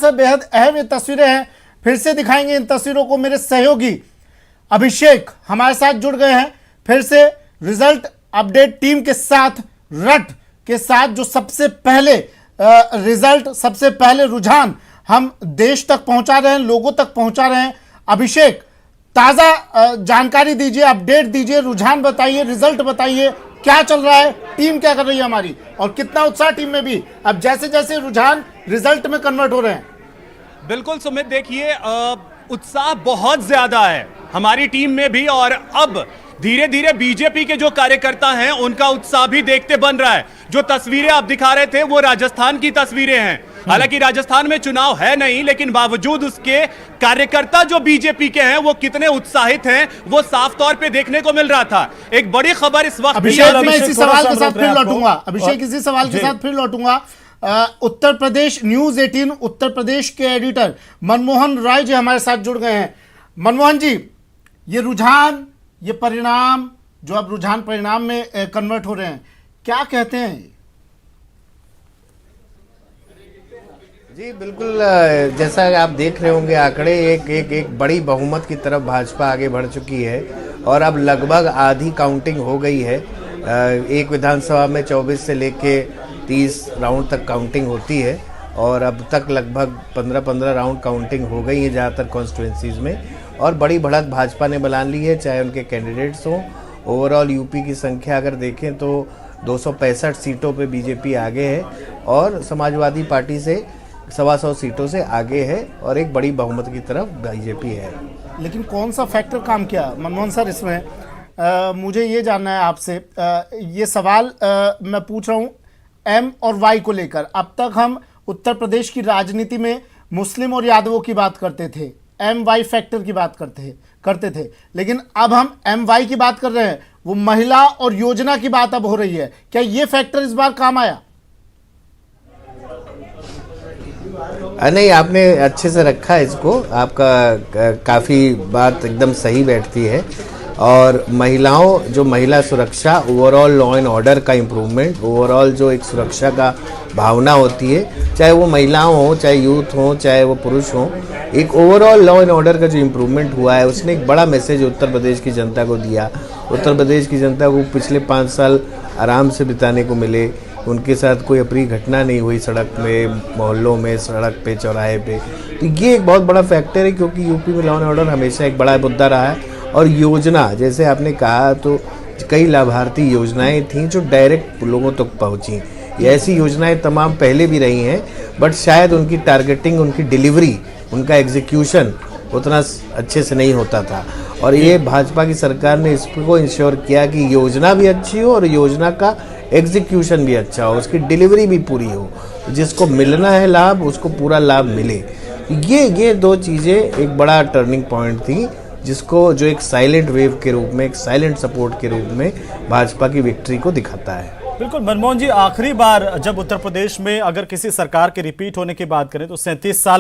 से बेहद अहम ये तस्वीरें हैं। फिर से दिखाएंगे इन तस्वीरों को। मेरे सहयोगी अभिषेक हमारे साथ जुड़ गए हैं फिर से रिजल्ट अपडेट टीम के साथ, रट के साथ, जो सबसे पहले रिजल्ट, सबसे पहले रुझान हम देश तक पहुंचा रहे हैं, लोगों तक पहुंचा रहे हैं। अभिषेक, ताजा जानकारी दीजिए, अपडेट दीजिए, रुझान बताइए, रिजल्ट बताइए, क्या चल रहा है, टीम क्या कर रही है हमारी, और कितना उत्साह टीम में भी अब जैसे जैसे रुझान रिजल्ट में कन्वर्ट हो रहे हैं। बिल्कुल सुमित, देखिए उत्साह बहुत ज्यादा है हमारी टीम में भी, और अब धीरे धीरे बीजेपी के जो कार्यकर्ता हैं उनका उत्साह भी देखते बन रहा है। जो तस्वीरें आप दिखा रहे थे वो राजस्थान की तस्वीरें हैं। हालांकि राजस्थान में चुनाव है नहीं, लेकिन बावजूद उसके कार्यकर्ता जो बीजेपी के हैं वो कितने उत्साहित हैं वो साफ तौर पे देखने को मिल रहा था। एक बड़ी खबर इस वक्त अभिषेक, मैं इसी सवाल के साथ फिर लौटूंगा। अभिषेक, इसी सवाल के साथ फिर लौटूंगा। उत्तर प्रदेश न्यूज 18 उत्तर प्रदेश के एडिटर मनमोहन राय जी हमारे साथ जुड़ गए हैं। मनमोहन जी, ये रुझान, ये परिणाम जो अब रुझान परिणाम में कन्वर्ट हो रहे हैं, क्या कहते हैं? जी बिल्कुल, जैसा आप देख रहे होंगे आंकड़े, एक बड़ी बहुमत की तरफ भाजपा आगे बढ़ चुकी है और अब लगभग आधी काउंटिंग हो गई है। एक विधानसभा में 24 से लेके 30 राउंड तक काउंटिंग होती है और अब तक लगभग 15 राउंड काउंटिंग हो गई है ज़्यादातर कॉन्स्टिट्यूंसीज में, और बड़ी बढ़त भाजपा ने बना ली है, चाहे उनके कैंडिडेट्स हों। ओवरऑल यूपी की संख्या अगर देखें तो 265 सीटों पे बीजेपी आगे है और समाजवादी पार्टी से 125 सीटों से आगे है और एक बड़ी बहुमत की तरफ बीजेपी है। लेकिन कौन सा फैक्टर काम किया मनमोहन सर इसमें? मुझे ये जानना है आपसे। ये सवाल मैं पूछ रहा हूँ एम और वाई को लेकर। अब तक हम उत्तर प्रदेश की राजनीति में मुस्लिम और यादवों की बात करते थे, एम वाई फैक्टर की बात करते थे, लेकिन अब हम एम वाई की बात कर रहे हैं। वो महिला और योजना की बात अब हो रही है। क्या ये फैक्टर इस बार काम आया? नहीं, आपने अच्छे से रखा है इसको, आपका काफ़ी बात एकदम सही बैठती है। और महिलाओं, जो महिला सुरक्षा, ओवरऑल लॉ एंड ऑर्डर का इम्प्रूवमेंट, ओवरऑल जो एक सुरक्षा का भावना होती है, चाहे वो महिलाओं हो, चाहे यूथ हो, चाहे वो पुरुष हो, एक ओवरऑल लॉ एंड ऑर्डर का जो इम्प्रूवमेंट हुआ है उसने एक बड़ा मैसेज उत्तर प्रदेश की जनता को दिया। उत्तर प्रदेश की जनता को पिछले 5 साल आराम से बिताने को मिले, उनके साथ कोई अप्रिय घटना नहीं हुई सड़क में, मोहल्लों में, सड़क पे, चौराहे पे। तो ये एक बहुत बड़ा फैक्टर है क्योंकि यूपी में लॉ एंड ऑर्डर हमेशा एक बड़ा मुद्दा रहा है। और योजना, जैसे आपने कहा, तो कई लाभार्थी योजनाएं थीं जो डायरेक्ट लोगों तक पहुंची। ऐसी योजनाएं तमाम पहले भी रही हैं, बट शायद उनकी टारगेटिंग, उनकी डिलीवरी, उनका एग्जीक्यूशन उतना अच्छे से नहीं होता था। और ये भाजपा की सरकार ने इसको इंश्योर किया कि योजना भी अच्छी हो और योजना का एग्जीक्यूशन भी अच्छा हो, उसकी डिलीवरी भी पूरी हो, जिसको मिलना है लाभ उसको पूरा लाभ मिले। ये 2 चीज़ें एक बड़ा टर्निंग पॉइंट थी, जिसको जो एक साइलेंट वेव के रूप में, एक साइलेंट सपोर्ट के रूप में भाजपा की विक्ट्री को दिखाता है। बिल्कुल मनमोहन जी, आखिरी बार जब उत्तर प्रदेश में अगर किसी सरकार के रिपीट होने की बात करें तो 37 साल